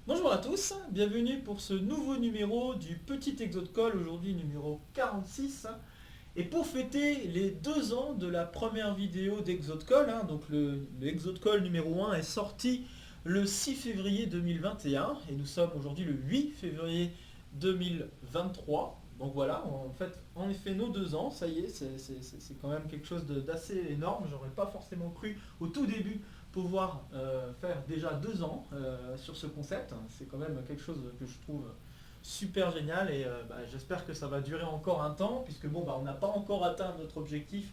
Bonjour à tous, bienvenue pour ce nouveau numéro du Petit Exo de Colle, aujourd'hui numéro 46. Et pour fêter les 2 ans de la première vidéo d'Exo de Colle, donc le Exo de Colle numéro 1 est sorti le 6 février 2021 et nous sommes aujourd'hui le 8 février 2023. Donc voilà, en effet nos 2 ans, ça y est, c'est quand même quelque chose d'assez énorme. J'aurais pas forcément cru au tout début pouvoir faire déjà 2 ans sur ce concept. C'est quand même quelque chose que je trouve super génial et j'espère que ça va durer encore un temps puisque on n'a pas encore atteint notre objectif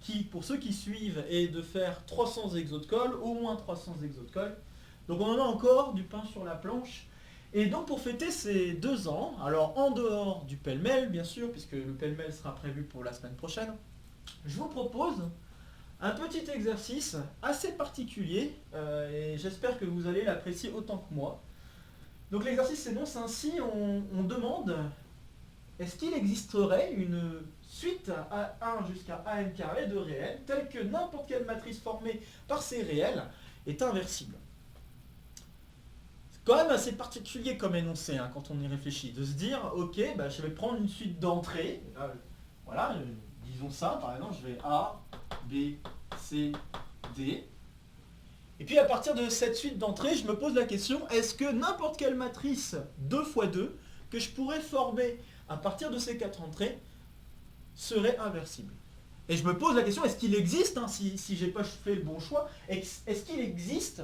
qui, pour ceux qui suivent, est de faire 300 exos de colle, au moins 300 exos de colle. Donc on en a encore du pain sur la planche. Et donc pour fêter ces 2 ans, alors en dehors du pêle-mêle bien sûr, puisque le pêle-mêle sera prévu pour la semaine prochaine, je vous propose un petit exercice assez particulier et j'espère que vous allez l'apprécier autant que moi. Donc l'exercice s'énonce ainsi, on demande est-ce qu'il existerait une suite à 1 jusqu'à an carré de réels telle que n'importe quelle matrice formée par ces réels est inversible. C'est quand même assez particulier comme énoncé quand on y réfléchit, de se dire ok, je vais prendre une suite d'entrées, voilà, disons ça par exemple, je vais A, B, C, D. Et puis à partir de cette suite d'entrées, je me pose la question, est-ce que n'importe quelle matrice 2 fois 2 que je pourrais former à partir de ces 4 entrées serait inversible? Et je me pose la question, est-ce qu'il existe, si j'ai pas fait le bon choix, est-ce qu'il existe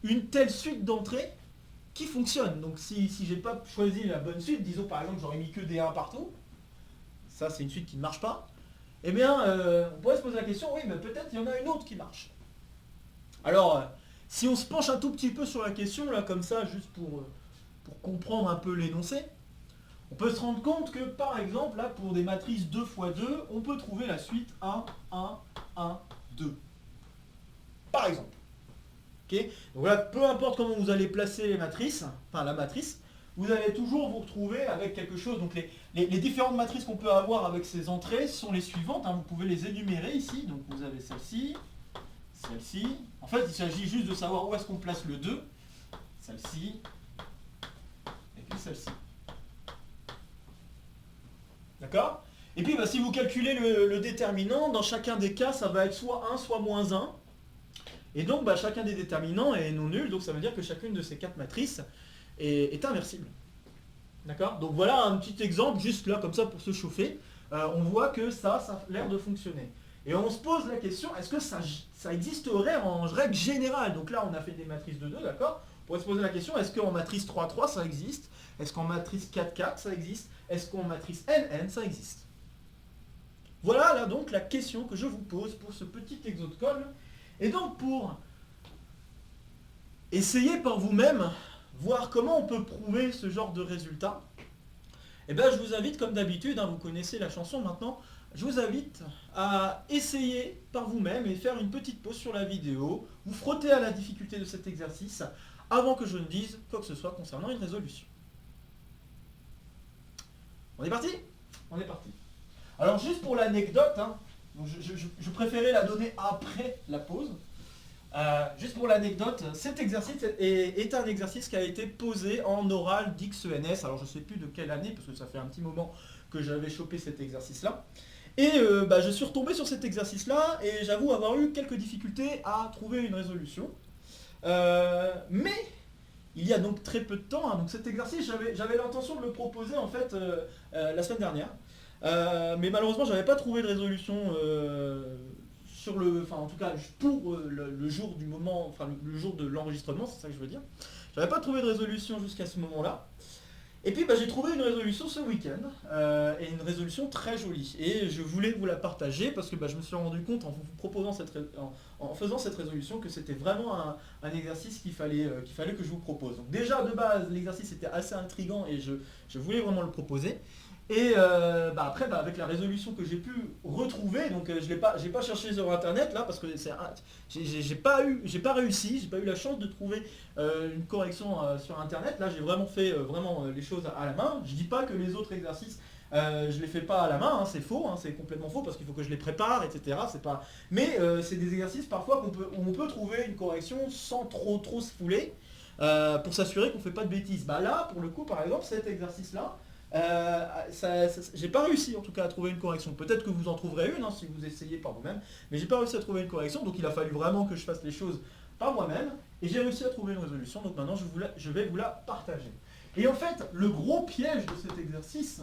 une telle suite d'entrées qui fonctionne? Donc si j'ai pas choisi la bonne suite, disons par exemple j'aurais mis que des 1 partout, ça c'est une suite qui ne marche pas, eh bien on pourrait se poser la question, oui mais peut-être il y en a une autre qui marche. Alors si on se penche un tout petit peu sur la question, là comme ça, juste pour comprendre un peu l'énoncé, on peut se rendre compte que par exemple là pour des matrices 2 fois 2, on peut trouver la suite 1, 1, 1, 2. Par exemple. Okay, donc là, peu importe comment vous allez placer les matrices, enfin la matrice, vous allez toujours vous retrouver avec quelque chose. Donc les différentes matrices qu'on peut avoir avec ces entrées sont les suivantes. Vous pouvez les énumérer ici. Donc vous avez celle-ci, celle-ci. En fait, il s'agit juste de savoir où est-ce qu'on place le 2. Celle-ci, et puis celle-ci. D'accord? Et puis si vous calculez le déterminant, dans chacun des cas, ça va être soit 1, soit moins 1. Et donc chacun des déterminants est non nul, donc ça veut dire que chacune de ces 4 matrices est inversible. D'accord? Donc voilà un petit exemple, juste là comme ça pour se chauffer. On voit que ça a l'air de fonctionner. Et on se pose la question, est-ce que ça existerait en règle générale? Donc là on a fait des matrices de 2, d'accord? On pourrait se poser la question, est-ce qu'en matrice 3-3 ça existe? Est-ce qu'en matrice 4-4 ça existe? Est-ce qu'en matrice N-N ça existe? Voilà là donc la question que je vous pose pour ce petit exo de colle. Et donc pour essayer par vous-même, voir comment on peut prouver ce genre de résultat, je vous invite comme d'habitude, vous connaissez la chanson maintenant, je vous invite à essayer par vous-même et faire une petite pause sur la vidéo, vous frotter à la difficulté de cet exercice avant que je ne dise quoi que ce soit concernant une résolution. On est parti? On est parti. Alors juste pour l'anecdote, je préférais la donner après la pause. Juste pour l'anecdote, cet exercice est un exercice qui a été posé en oral d'XENS. Alors je ne sais plus de quelle année, parce que ça fait un petit moment que j'avais chopé cet exercice-là. Et je suis retombé sur cet exercice-là et j'avoue avoir eu quelques difficultés à trouver une résolution. Mais il y a donc très peu de temps, donc cet exercice, j'avais l'intention de le proposer en fait la semaine dernière. Mais malheureusement, j'avais pas trouvé de résolution en tout cas pour le jour du moment, enfin le jour de l'enregistrement, c'est ça que je veux dire. J'avais pas trouvé de résolution jusqu'à ce moment-là. Et puis j'ai trouvé une résolution ce week-end, et une résolution très jolie. Et je voulais vous la partager parce que je me suis rendu compte en vous proposant en faisant cette résolution que c'était vraiment un exercice qu'il fallait que je vous propose. Donc déjà de base, l'exercice était assez intriguant et je voulais vraiment le proposer. Et après, avec la résolution que j'ai pu retrouver, donc j'ai pas cherché sur internet là parce que j'ai pas réussi, j'ai pas eu la chance de trouver une correction sur internet. Là, j'ai vraiment fait les choses à la main. Je dis pas que les autres exercices je les fais pas à la main, c'est faux, c'est complètement faux parce qu'il faut que je les prépare, etc. C'est pas, mais c'est des exercices parfois où on peut trouver une correction sans trop se fouler. pour s'assurer qu'on ne fait pas de bêtises. Bah là, pour le coup, par exemple, cet exercice-là, j'ai pas réussi en tout cas à trouver une correction. Peut-être que vous en trouverez une si vous essayez par vous-même, mais j'ai pas réussi à trouver une correction, donc il a fallu vraiment que je fasse les choses par moi-même, et j'ai réussi à trouver une résolution, donc maintenant je vais vous la partager. Et en fait, le gros piège de cet exercice,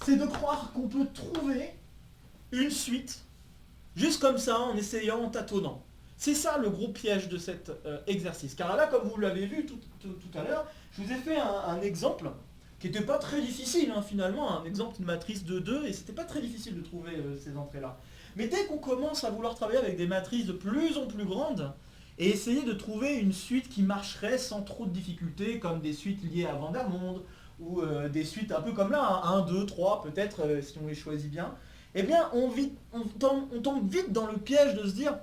c'est de croire qu'on peut trouver une suite, juste comme ça, en essayant, en tâtonnant. C'est ça le gros piège de cet exercice. Car là, comme vous l'avez vu tout à l'heure, je vous ai fait un exemple qui n'était pas très difficile finalement, un exemple d'une matrice de 2, et c'était pas très difficile de trouver ces entrées-là. Mais dès qu'on commence à vouloir travailler avec des matrices de plus en plus grandes, et essayer de trouver une suite qui marcherait sans trop de difficultés, comme des suites liées à Vandermonde, ou des suites un peu comme là, 1, 2, 3 peut-être, si on les choisit bien, eh bien on tombe vite dans le piège de se dire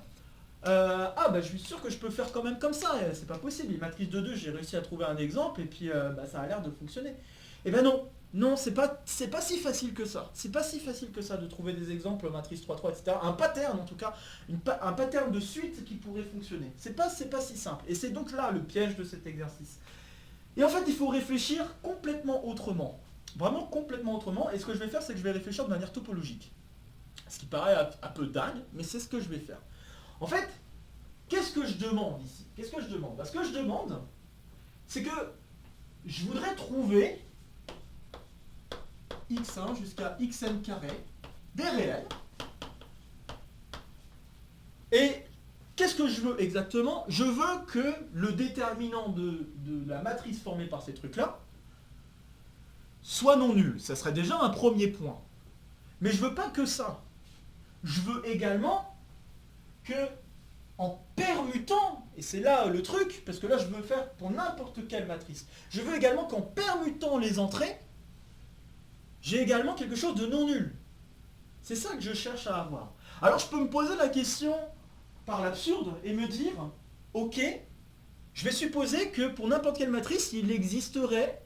ah bah je suis sûr que je peux faire quand même comme ça, c'est pas possible, une matrice de 2, j'ai réussi à trouver un exemple, et puis ça a l'air de fonctionner. Eh bien non, c'est pas si facile que ça. C'est pas si facile que ça de trouver des exemples, matrice 3, 3, etc. Un pattern en tout cas, un pattern de suite qui pourrait fonctionner. C'est pas si simple. Et c'est donc là le piège de cet exercice. Et en fait, il faut réfléchir complètement autrement. Vraiment complètement autrement. Et ce que je vais faire, c'est que je vais réfléchir de manière topologique. Ce qui paraît un peu dingue, mais c'est ce que je vais faire. En fait, qu'est-ce que je demande ici? Qu'est-ce que je demande? Ce que je demande, c'est que je voudrais trouver x1 jusqu'à xn carré des réels. Et qu'est-ce que je veux exactement? Je veux que le déterminant de la matrice formée par ces trucs-là soit non nul. Ça serait déjà un premier point. Mais je veux pas que ça. Je veux également que, en permutant, et c'est là le truc, parce que là je veux faire pour n'importe quelle matrice, je veux également qu'en permutant les entrées, j'ai également quelque chose de non nul. C'est ça que je cherche à avoir. Alors je peux me poser la question par l'absurde et me dire, ok, je vais supposer que pour n'importe quelle matrice, il existerait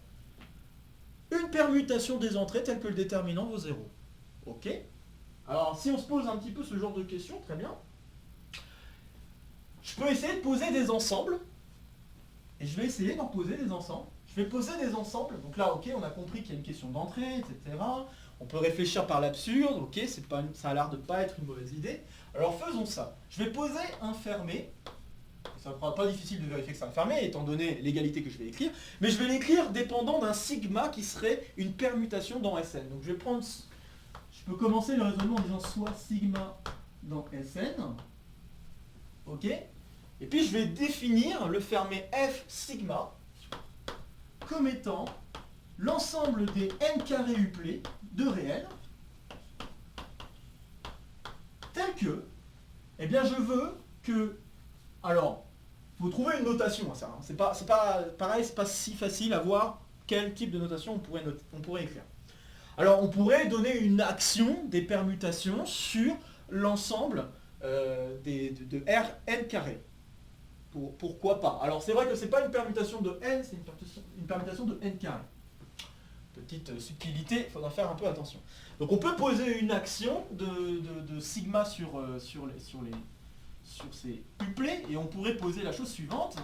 une permutation des entrées telle que le déterminant vaut 0. Ok. Alors si on se pose un petit peu ce genre de questions, très bien. Je peux essayer de poser des ensembles, et je vais essayer d'en poser des ensembles. Je vais poser des ensembles, donc là, ok, on a compris qu'il y a une question d'entrée, etc. On peut réfléchir par l'absurde, ok, ça a l'air de ne pas être une mauvaise idée. Alors faisons ça. Je vais poser un fermé. Ça ne sera pas difficile de vérifier que c'est un fermé, étant donné l'égalité que je vais écrire, mais je vais l'écrire dépendant d'un sigma qui serait une permutation dans Sn. Donc je peux commencer le raisonnement en disant soit sigma dans Sn, ok, et puis je vais définir le fermé f sigma comme étant l'ensemble des n carrés uplés de réels, tel que, eh bien je veux que, alors, il faut trouver une notation à ça, hein. C'est pas pareil, c'est pas si facile à voir quel type de notation on pourrait écrire. Alors on pourrait donner une action des permutations sur l'ensemble de Rn carré. Pourquoi pas? Alors c'est vrai que c'est pas une permutation de n, c'est une permutation de n carré. Petite subtilité, il faudra faire un peu attention. Donc on peut poser une action de sigma sur ces uplés, et on pourrait poser la chose suivante.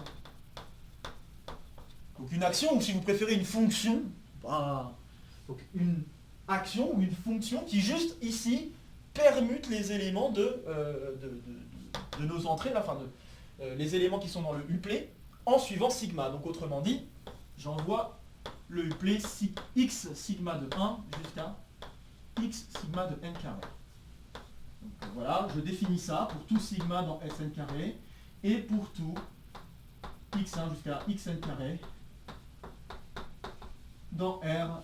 Donc une action, ou si vous préférez une fonction, donc une action ou une fonction qui juste ici permute les éléments de nos entrées, enfin les éléments qui sont dans le uplé en suivant sigma. Donc autrement dit, j'envoie le uplé x sigma de 1 jusqu'à x sigma de n carré. Donc voilà, je définis ça pour tout sigma dans Sn carré et pour tout x1 jusqu'à xn carré dans R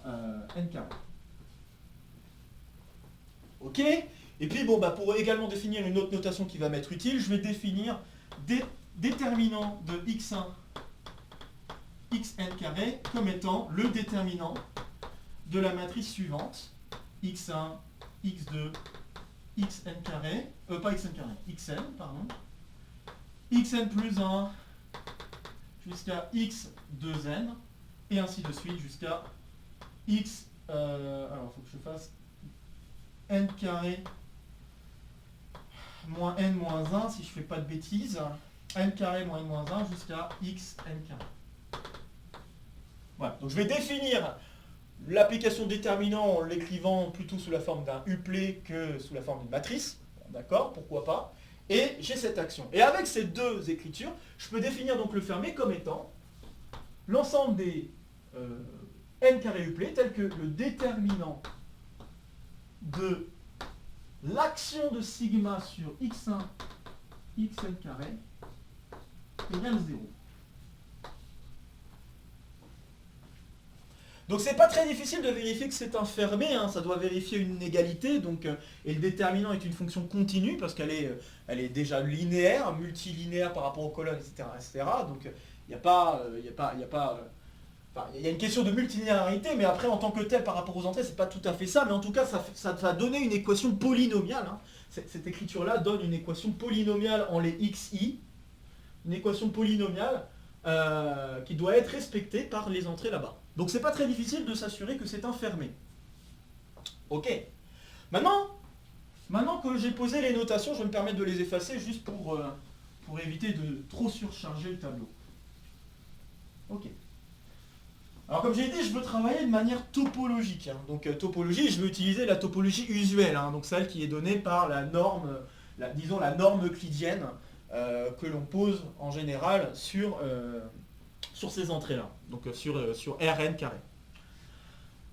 n carré. Ok. Et puis bon, pour également définir une autre notation qui va m'être utile, je vais définir des déterminants de x1 xn carré comme étant le déterminant de la matrice suivante, x1, x2, xn carré, pas xn carré, xn, pardon, xn plus 1 jusqu'à x2n, et ainsi de suite jusqu'à x, alors il faut que je fasse n carré moins n moins 1 si je fais pas de bêtises. n carré moins n-1 jusqu'à x n carré. Voilà, donc je vais définir l'application déterminant en l'écrivant plutôt sous la forme d'un uplet que sous la forme d'une matrice. D'accord, pourquoi pas. Et j'ai cette action. Et avec ces deux écritures, je peux définir donc le fermé comme étant l'ensemble des n carré uplet tel que le déterminant de l'action de sigma sur x1, xn carré égale 0. Donc c'est pas très difficile de vérifier que c'est un fermé, hein, ça doit vérifier une égalité, donc, et le déterminant est une fonction continue parce qu'elle est, elle est déjà linéaire, multilinéaire par rapport aux colonnes, etc. etc. Donc il n'y a pas, enfin, il y a une question de multilinéarité, mais après en tant que tel par rapport aux entrées, c'est pas tout à fait ça, mais en tout cas ça va donner une équation polynomiale. Hein. Cette écriture-là donne une équation polynomiale en les xi, une équation polynomiale qui doit être respectée par les entrées là-bas. Donc c'est pas très difficile de s'assurer que c'est un fermé. Ok. Maintenant que j'ai posé les notations, je vais me permettre de les effacer juste pour éviter de trop surcharger le tableau. Ok. Alors comme j'ai dit, je veux travailler de manière topologique. Hein. Donc topologie, je veux utiliser la topologie usuelle, hein, donc celle qui est donnée par la norme, disons la norme euclidienne que l'on pose en général sur ces entrées-là, donc sur Rn carré.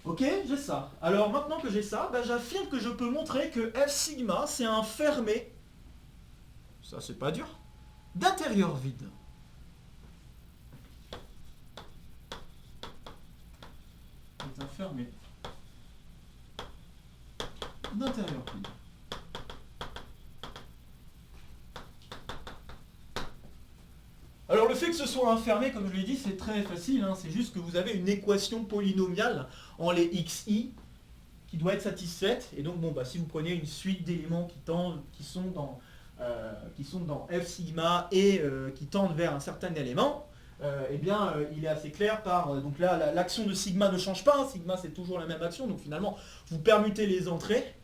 Ok, j'ai ça. Alors maintenant que j'ai ça, ben, j'affirme que je peux montrer que F sigma, c'est un fermé, ça c'est pas dur, d'intérieur vide. C'est un fermé d'intérieur vide. Alors le fait que ce soit un fermé, comme je l'ai dit, c'est très facile, hein, c'est juste que vous avez une équation polynomiale en les xi qui doit être satisfaite, et donc bon, bah, si vous prenez une suite d'éléments qui sont dans F sigma et qui tendent vers un certain élément, eh bien il est assez clair par, donc là l'action de sigma ne change pas, hein, sigma c'est toujours la même action, donc finalement vous permutez les entrées,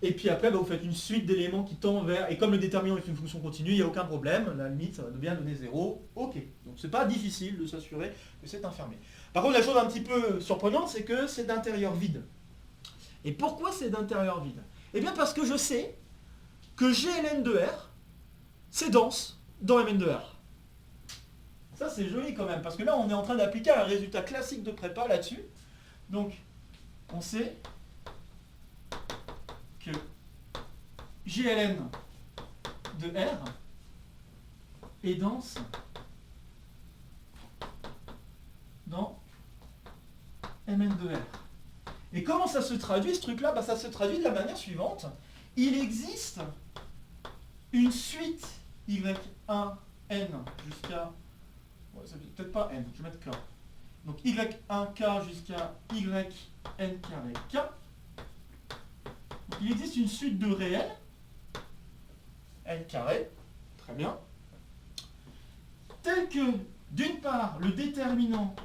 et puis après, bah, vous faites une suite d'éléments qui tendent vers... Et comme le déterminant est une fonction continue, il n'y a aucun problème. La limite, ça va bien donner 0. Ok. Donc c'est pas difficile de s'assurer que c'est un fermé. Par contre, la chose un petit peu surprenante, c'est que c'est d'intérieur vide. Et pourquoi c'est d'intérieur vide? Eh bien parce que je sais que GLN de R, c'est dense dans Mn de R. Ça, c'est joli quand même, parce que là, on est en train d'appliquer un résultat classique de prépa là-dessus. Donc, on sait que GLN de R est dense dans Mn de R. Et comment ça se traduit ce truc-là? Bah, ça se traduit de la manière suivante. Il existe une suite Y1N jusqu'à... Ouais, c'est peut-être pas N, je vais mettre K. Donc Y1K jusqu'à YN carré K. Il existe une suite de réels, n carré, très bien, tel que, d'une part, le déterminant,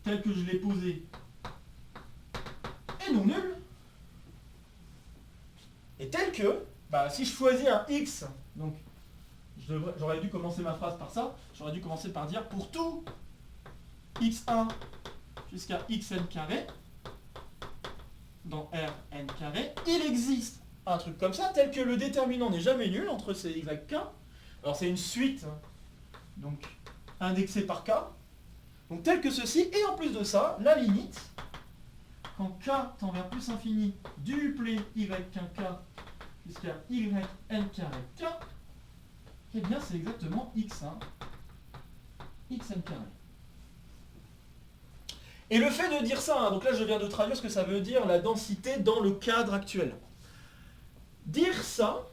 tel que je l'ai posé, est non nul, et tel que, bah, si je choisis un x, donc j'aurais dû commencer ma phrase par ça, j'aurais dû commencer par dire pour tout x1 jusqu'à xn carré, dans Rn carré, il existe un truc comme ça, tel que le déterminant n'est jamais nul entre ces yk. Alors c'est une suite, donc indexée par k. Donc tel que ceci, et en plus de ça, la limite, quand k tend vers plus infini du uplet y1k jusqu'à yn carré k, eh bien c'est exactement x1, xn carré. Et le fait de dire ça, hein, donc là je viens de traduire ce que ça veut dire la densité dans le cadre actuel. Dire ça,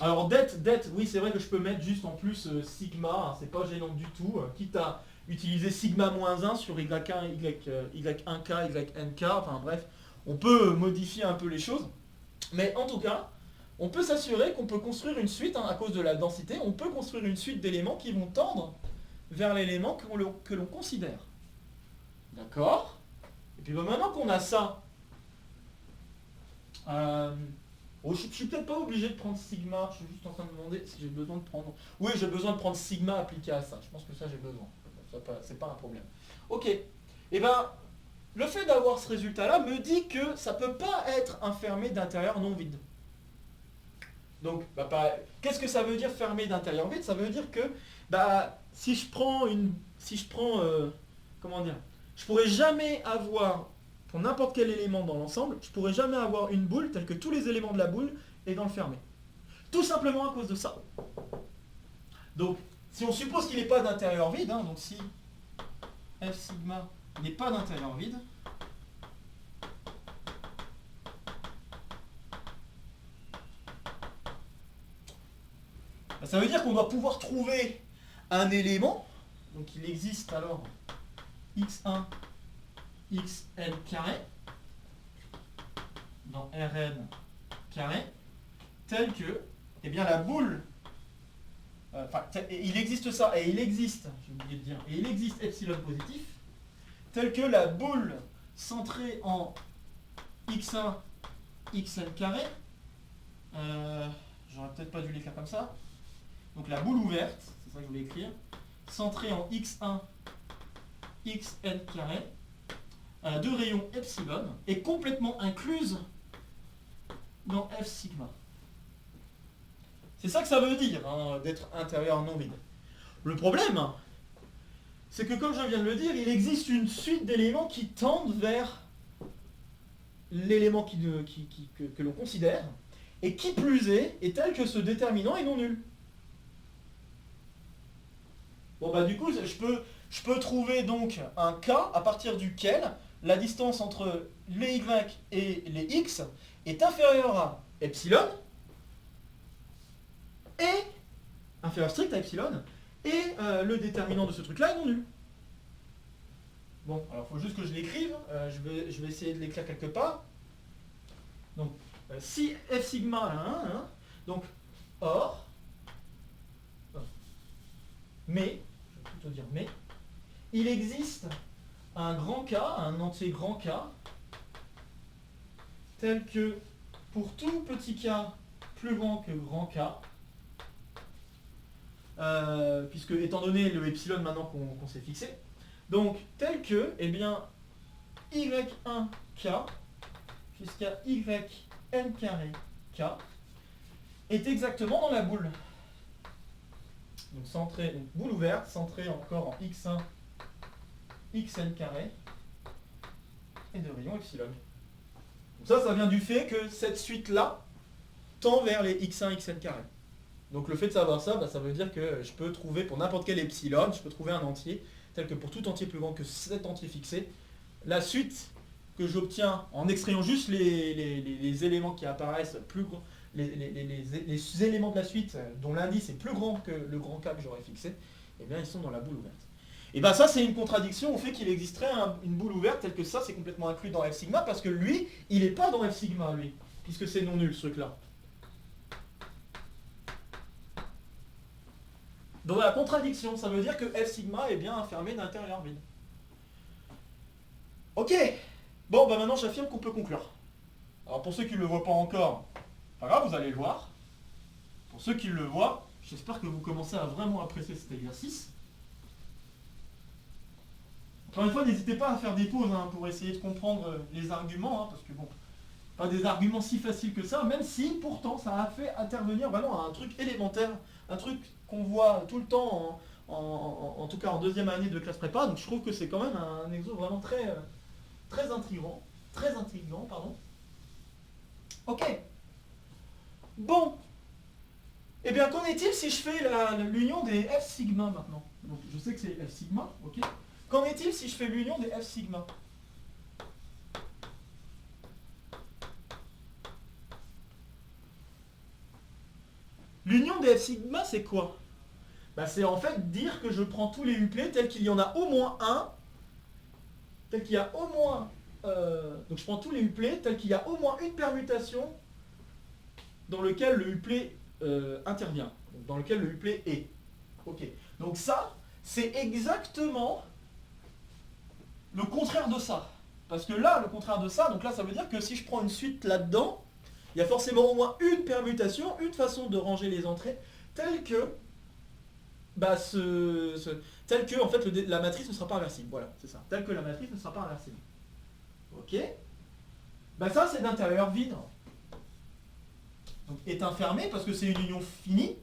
alors det, oui c'est vrai que je peux mettre juste en plus sigma, hein, c'est pas gênant du tout, quitte à utiliser sigma moins 1 sur y1, y1k, ynk, enfin bref, on peut modifier un peu les choses, mais en tout cas, on peut s'assurer qu'on peut construire une suite, hein, à cause de la densité, on peut construire une suite d'éléments qui vont tendre vers l'élément que l'on considère. D'accord? Et puis bah, maintenant qu'on a ça, Oh, je suis peut-être pas obligé de prendre sigma, je suis juste en train de me demander si j'ai besoin de prendre... Oui, j'ai besoin de prendre sigma appliqué à ça, je pense que ça j'ai besoin. C'est pas un problème. Ok, et ben, le fait d'avoir ce résultat-là me dit que ça peut pas être un fermé d'intérieur non vide. Donc, qu'est-ce que ça veut dire fermé d'intérieur vide? Ça veut dire que si je prends comment dire, je pourrais jamais avoir, pour n'importe quel élément dans l'ensemble, je pourrais jamais avoir une boule telle que tous les éléments de la boule est dans le fermé. Tout simplement à cause de ça. Donc, si on suppose qu'il n'est pas d'intérieur vide, hein, donc si F sigma n'est pas d'intérieur vide, ça veut dire qu'on doit pouvoir trouver un élément, donc il existe alors x1, xn carré, dans Rn carré, tel que, eh bien la boule, il existe ça, et il existe, j'ai oublié de dire, et il existe epsilon positif, tel que la boule centrée en x1, xn carré, j'aurais peut-être pas dû l'écrire comme ça, donc la boule ouverte, c'est ça que je voulais écrire, centrée en x1, xn carré, de rayon epsilon, est complètement incluse dans F sigma. C'est ça que ça veut dire, hein, d'être intérieur non vide. Le problème, c'est que comme je viens de le dire, il existe une suite d'éléments qui tendent vers l'élément que l'on considère, et qui plus est tel que ce déterminant est non nul. Bon du coup, je peux trouver donc un cas à partir duquel la distance entre les y et les x est inférieure à epsilon, et inférieur strict à epsilon, et le déterminant de ce truc-là est non nul. Bon, alors il faut juste que je l'écrive, je vais essayer de l'écrire quelque part. Donc, si F sigma a 1, donc, or, mais, je vais plutôt dire mais, il existe un grand K, un entier grand K, tel que pour tout petit K plus grand que grand K, puisque étant donné le epsilon maintenant qu'on s'est fixé, donc tel que, eh bien, y1k jusqu'à yn carré k est exactement dans la boule. Donc centré, donc boule ouverte, centrée encore en x1, xn carré et de rayon epsilon. Donc ça vient du fait que cette suite-là tend vers les x1, xn carré. Donc le fait de savoir ça, ça veut dire que je peux trouver pour n'importe quel epsilon, je peux trouver un entier, tel que pour tout entier plus grand que cet entier fixé, la suite que j'obtiens en extrayant juste les éléments qui apparaissent plus grands, les éléments de la suite dont l'indice est plus grand que le grand K que j'aurais fixé, eh bien ils sont dans la boule ouverte. Et bien ça c'est une contradiction au fait qu'il existerait une boule ouverte telle que ça c'est complètement inclus dans F sigma, parce que lui, il n'est pas dans F sigma lui, puisque c'est non nul ce truc-là. Donc la contradiction, ça veut dire que F sigma est bien fermé d'intérieur vide. Ok. Bon, maintenant j'affirme qu'on peut conclure. Alors pour ceux qui ne le voient pas encore, pas grave, vous allez le voir. Pour ceux qui le voient, j'espère que vous commencez à vraiment apprécier cet exercice. Encore une fois, n'hésitez pas à faire des pauses pour essayer de comprendre les arguments, parce que bon, pas des arguments si faciles que ça, même si pourtant ça a fait intervenir vraiment un truc élémentaire, un truc qu'on voit tout le temps, en tout cas en deuxième année de classe prépa, donc je trouve que c'est quand même un exo vraiment très intriguant, pardon. Ok. Bon. Eh bien, qu'en est-il si je fais l'union des F sigma maintenant? Donc, je sais que c'est F sigma, ok. Qu'en est-il si je fais l'union des F sigma? L'union des F sigma, c'est quoi? C'est en fait dire que je prends tous les uplets tels qu'il y en a au moins un, tel qu'il y a au moins... donc je prends tous les uplets tels qu'il y a au moins une permutation dans lequel le uplet intervient, dans lequel le uplet est. Ok. Donc ça, c'est exactement le contraire de ça. Parce que là, le contraire de ça, donc là, ça veut dire que si je prends une suite là-dedans, il y a forcément au moins une permutation, une façon de ranger les entrées, telle que, telle que en fait, la matrice ne sera pas inversible. Voilà, c'est ça. Telle que la matrice ne sera pas inversible. Ok. Ça, c'est d'intérieur vide. Donc, éteint fermé, parce que c'est une union finie.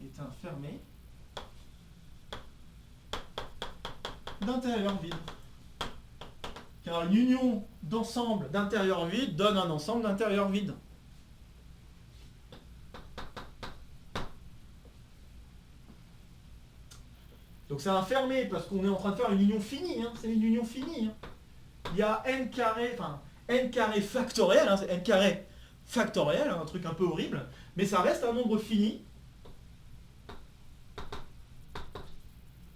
Éteint fermé. D'intérieur vide. Car une union d'ensemble d'intérieur vide donne un ensemble d'intérieur vide. Donc c'est un fermé parce qu'on est en train de faire une union finie. Hein. C'est une union finie. Hein. Il y a n carré factoriel, hein, c'est n carré factoriel, hein, un truc un peu horrible, mais ça reste un nombre fini.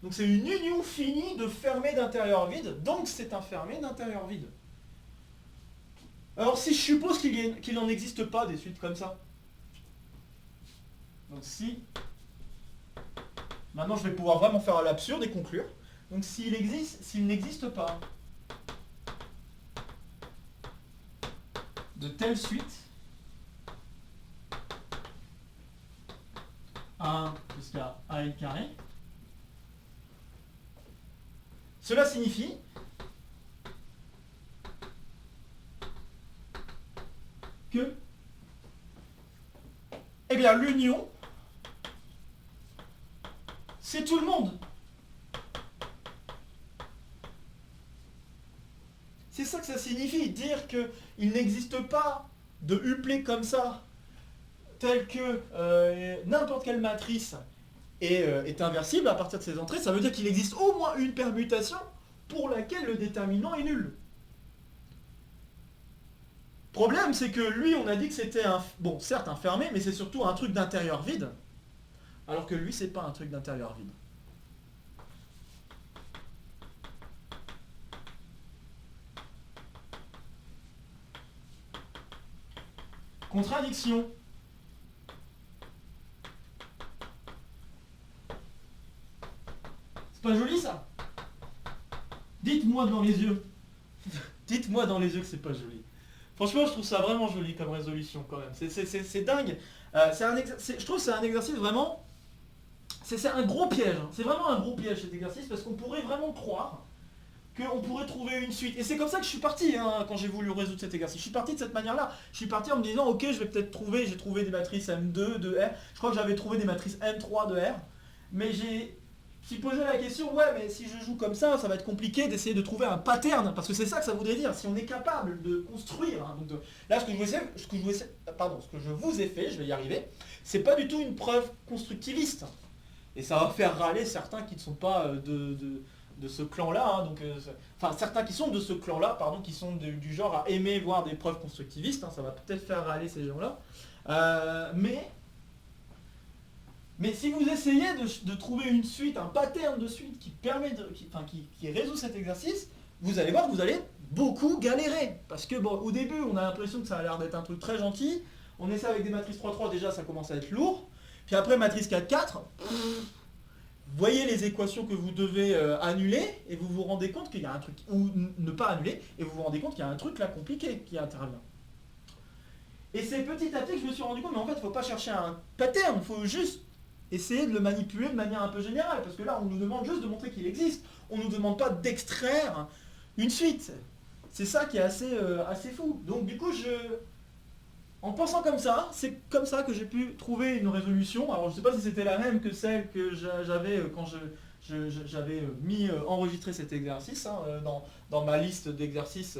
Donc c'est une union finie de fermé d'intérieur vide, donc c'est un fermé d'intérieur vide. Alors si je suppose qu'il n'en existe pas des suites comme ça, donc si, maintenant je vais pouvoir vraiment faire à l'absurde et conclure, donc s'il n'existe pas de telle suite, A1 jusqu'à AN carré, cela signifie que eh bien, l'union, c'est tout le monde. C'est ça que ça signifie, dire qu'il n'existe pas de uplet comme ça, tel que n'importe quelle matrice est inversible à partir de ses entrées, ça veut dire qu'il existe au moins une permutation pour laquelle le déterminant est nul. Problème, c'est que lui, on a dit que c'était certes un fermé, mais c'est surtout un truc d'intérieur vide, alors que lui, c'est pas un truc d'intérieur vide. Contradiction. C'est pas joli ça? Dites-moi dans les yeux. Dites-moi dans les yeux que c'est pas joli. Franchement, je trouve ça vraiment joli comme résolution quand même. C'est dingue. Je trouve que c'est un exercice vraiment... C'est un gros piège. Hein. C'est vraiment un gros piège cet exercice parce qu'on pourrait vraiment croire qu'on pourrait trouver une suite. Et c'est comme ça que je suis parti hein, quand j'ai voulu résoudre cet exercice. Je suis parti de cette manière-là. Je suis parti en me disant, ok, je vais peut-être trouver... J'ai trouvé des matrices M2 de R. Je crois que j'avais trouvé des matrices M3 de R. Mais j'ai... Je me suis posé la question, ouais, mais si je joue comme ça va être compliqué d'essayer de trouver un pattern, parce que c'est ça que ça voudrait dire, si on est capable de construire. Hein, là, ce que je vous ai fait, je vais y arriver, c'est pas du tout une preuve constructiviste. Et ça va faire râler certains qui ne sont pas de ce clan-là, hein, certains qui sont de ce clan-là, pardon, qui sont du genre à aimer voir des preuves constructivistes, hein, ça va peut-être faire râler ces gens-là. Mais si vous essayez de trouver une suite, un pattern de suite qui permet qui résout cet exercice, vous allez voir que vous allez beaucoup galérer. Parce que bon, au début, on a l'impression que ça a l'air d'être un truc très gentil. On essaie avec des matrices 3-3, déjà ça commence à être lourd. Puis après matrice 4-4, vous voyez les équations que vous devez annuler et vous vous rendez compte qu'il y a un truc, ou ne pas annuler, et vous vous rendez compte qu'il y a un truc là compliqué qui intervient. Et c'est petit à petit que je me suis rendu compte, mais en fait, il ne faut pas chercher un pattern, il faut juste essayer de le manipuler de manière un peu générale, parce que là, on nous demande juste de montrer qu'il existe. On ne nous demande pas d'extraire une suite. C'est ça qui est assez fou. Donc du coup, en pensant comme ça, c'est comme ça que j'ai pu trouver une résolution. Alors je ne sais pas si c'était la même que celle que j'avais quand j'avais enregistré cet exercice hein, dans ma liste d'exercices.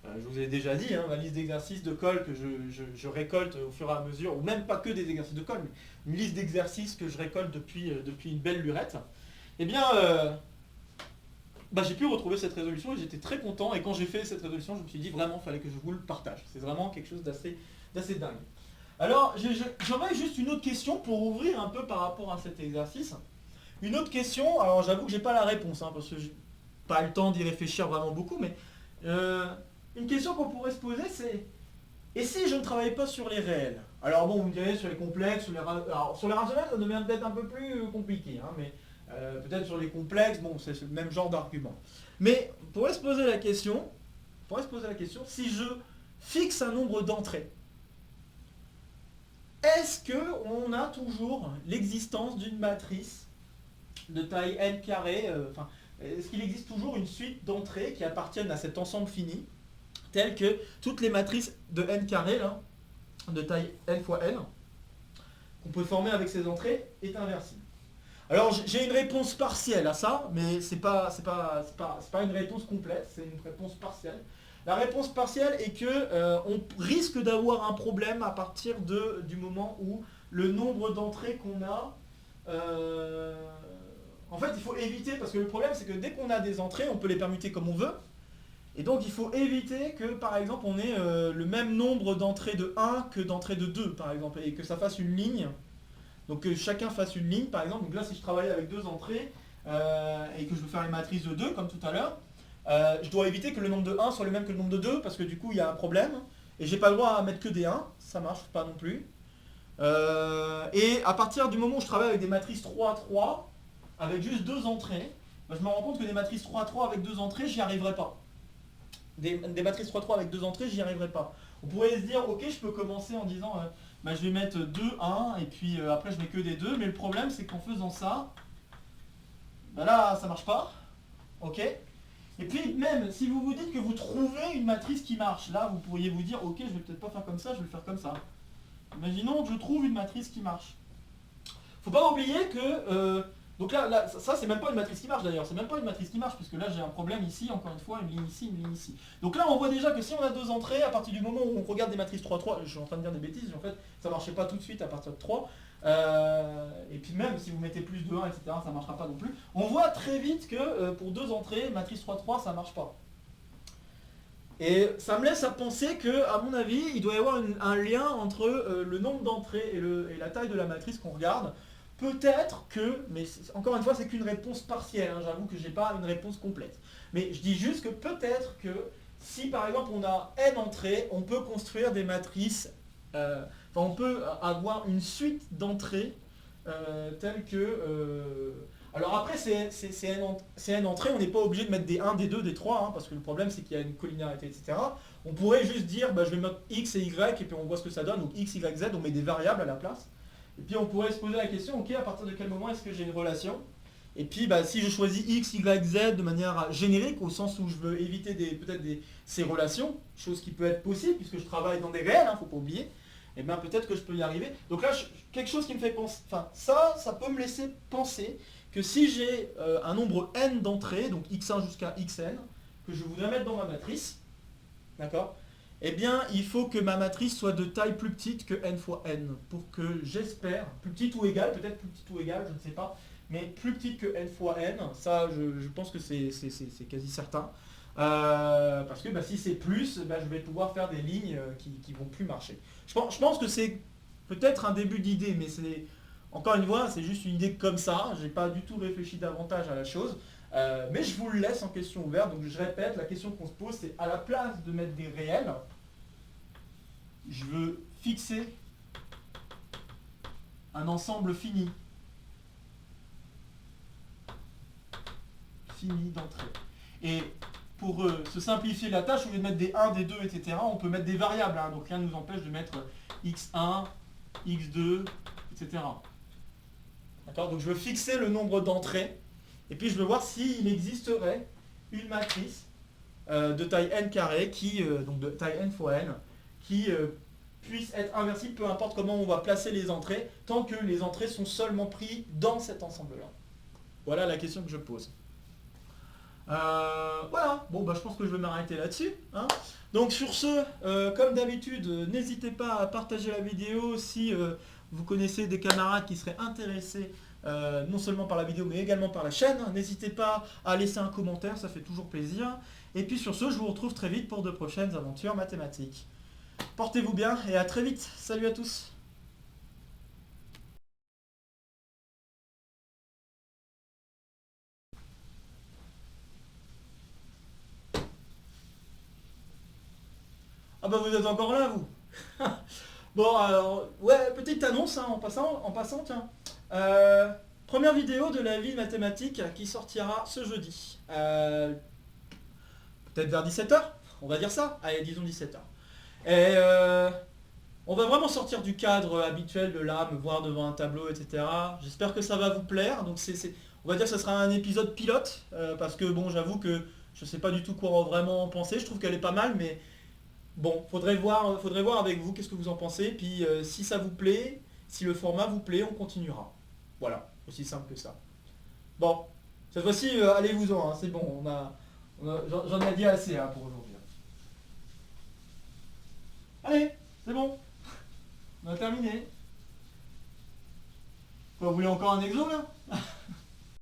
Je vous ai déjà dit, hein, ma liste d'exercices de colle que je récolte au fur et à mesure, ou même pas que des exercices de colle, mais une liste d'exercices que je récolte depuis une belle lurette, eh bien, j'ai pu retrouver cette résolution et j'étais très content. Et quand j'ai fait cette résolution, je me suis dit vraiment, il fallait que je vous le partage. C'est vraiment quelque chose d'assez dingue. Alors, j'aurais juste une autre question pour ouvrir un peu par rapport à cet exercice. Une autre question, alors j'avoue que j'ai pas la réponse, hein, parce que j'ai pas le temps d'y réfléchir vraiment beaucoup, mais... une question qu'on pourrait se poser, c'est et si je ne travaille pas sur les réels? Alors bon, vous me direz sur les complexes, sur les rationnels, ça devient peut-être un peu plus compliqué, hein, mais peut-être sur les complexes, bon, c'est le même genre d'argument. Mais on pourrait se poser la question, si je fixe un nombre d'entrées, est-ce qu'on a toujours l'existence d'une matrice de taille n carré, est-ce qu'il existe toujours une suite d'entrées qui appartiennent à cet ensemble fini, tel que toutes les matrices de n carré, là, de taille n fois n, qu'on peut former avec ces entrées, est inversible. Alors j'ai une réponse partielle à ça, mais c'est pas une réponse complète, c'est une réponse partielle. La réponse partielle est que on risque d'avoir un problème à partir du moment où le nombre d'entrées qu'on a... en fait, il faut éviter, parce que le problème c'est que dès qu'on a des entrées, on peut les permuter comme on veut. Et donc il faut éviter que par exemple on ait le même nombre d'entrées de 1 que d'entrées de 2 par exemple, et que ça fasse une ligne. Donc que chacun fasse une ligne par exemple. Donc là si je travaille avec deux entrées et que je veux faire les matrices de 2 comme tout à l'heure, je dois éviter que le nombre de 1 soit le même que le nombre de 2 parce que du coup il y a un problème. Et j'ai pas le droit à mettre que des 1, ça marche pas non plus. Et à partir du moment où je travaille avec des matrices 3 3, avec juste deux entrées, bah, je me rends compte que des matrices 3 3 avec deux entrées, j'y arriverai pas. Des matrices 3 3 avec deux entrées, j'y arriverai pas. On pourrait se dire, ok, je peux commencer en disant, bah, je vais mettre 2, 1, et puis après je mets que des 2, mais le problème c'est qu'en faisant ça, bah là ça marche pas, ok. Et puis même si vous vous dites que vous trouvez une matrice qui marche, là vous pourriez vous dire, ok, je vais peut-être pas faire comme ça, je vais le faire comme ça. Imaginons que je trouve une matrice qui marche. Faut pas oublier que... donc là ça c'est même pas une matrice qui marche d'ailleurs, c'est même pas une matrice qui marche, puisque là j'ai un problème ici, encore une fois, une ligne ici, une ligne ici. Donc là on voit déjà que si on a deux entrées, à partir du moment où on regarde des matrices 3 3, je suis en train de dire des bêtises, en fait ça marchait pas tout de suite à partir de 3, et puis même si vous mettez plus de 1, etc., ça marchera pas non plus. On voit très vite que pour deux entrées, matrice 3 3, ça marche pas. Et ça me laisse à penser que, à mon avis, il doit y avoir un lien entre le nombre d'entrées et la taille de la matrice qu'on regarde. Peut-être que, mais encore une fois, c'est qu'une réponse partielle, hein, j'avoue que j'ai pas une réponse complète. Mais je dis juste que peut-être que si par exemple on a n entrées, on peut construire des matrices, on peut avoir une suite d'entrées telles que... alors après c'est n entrées, on n'est pas obligé de mettre des 1, des 2, des 3, hein, parce que le problème c'est qu'il y a une collinéarité, etc. On pourrait juste dire, bah, je vais mettre x et y, et puis on voit ce que ça donne, donc x, y, z, on met des variables à la place. Et puis on pourrait se poser la question, ok, à partir de quel moment est-ce que j'ai une relation? Et puis bah, si je choisis x, y, z de manière générique, au sens où je veux éviter peut-être ces relations, chose qui peut être possible, puisque je travaille dans des réels, hein, faut pas oublier, et bien peut-être que je peux y arriver. Donc là, quelque chose qui me fait penser, enfin ça peut me laisser penser que si j'ai un nombre n d'entrées, donc x1 jusqu'à xn, que je voudrais mettre dans ma matrice, d'accord, eh bien il faut que ma matrice soit de taille plus petite que n fois n, pour que j'espère, plus petite ou égale, peut-être plus petite ou égale, je ne sais pas, mais plus petite que n fois n, ça je pense que c'est quasi certain, parce que bah, si c'est plus, bah, je vais pouvoir faire des lignes qui vont plus marcher. Je pense que c'est peut-être un début d'idée, mais c'est... Encore une fois, c'est juste une idée comme ça, j'ai pas du tout réfléchi davantage à la chose, mais je vous le laisse en question ouverte. Donc je répète, la question qu'on se pose, c'est à la place de mettre des réels, je veux fixer un ensemble fini d'entrées. Et pour se simplifier la tâche, au lieu de mettre des 1, des 2, etc., on peut mettre des variables, hein, donc rien ne nous empêche de mettre x1, x2, etc. D'accord. Donc je veux fixer le nombre d'entrées, et puis je veux voir s'il existerait une matrice de taille n carré, donc de taille n fois n, qui puisse être inversible, peu importe comment on va placer les entrées, tant que les entrées sont seulement prises dans cet ensemble-là. Voilà la question que je pose. Voilà, bon bah je pense que je vais m'arrêter là-dessus, hein. Donc sur ce, comme d'habitude, n'hésitez pas à partager la vidéo si vous connaissez des camarades qui seraient intéressés non seulement par la vidéo mais également par la chaîne. N'hésitez pas à laisser un commentaire, ça fait toujours plaisir. Et puis sur ce, je vous retrouve très vite pour de prochaines aventures mathématiques. Portez-vous bien et à très vite. Salut à tous. Ah bah vous êtes encore là, vous. Bon, alors, ouais, petite annonce hein, en passant, tiens. Première vidéo de la vie mathématique qui sortira ce jeudi. Peut-être vers 17h, on va dire ça. Allez, disons 17h. Et On va vraiment sortir du cadre habituel de là, me voir devant un tableau, etc. J'espère que ça va vous plaire. Donc on va dire que ce sera un épisode pilote, parce que bon, j'avoue que je sais pas du tout quoi vraiment en penser. Je trouve qu'elle est pas mal, mais bon, faudrait voir avec vous qu'est-ce que vous en pensez. Puis si ça vous plaît, si le format vous plaît, on continuera. Voilà, aussi simple que ça. Bon, cette fois-ci, allez-vous-en, hein, c'est bon, j'en ai dit assez hein, pour aujourd'hui. Allez, c'est bon, on a terminé. Quoi, vous voulez encore un exo là?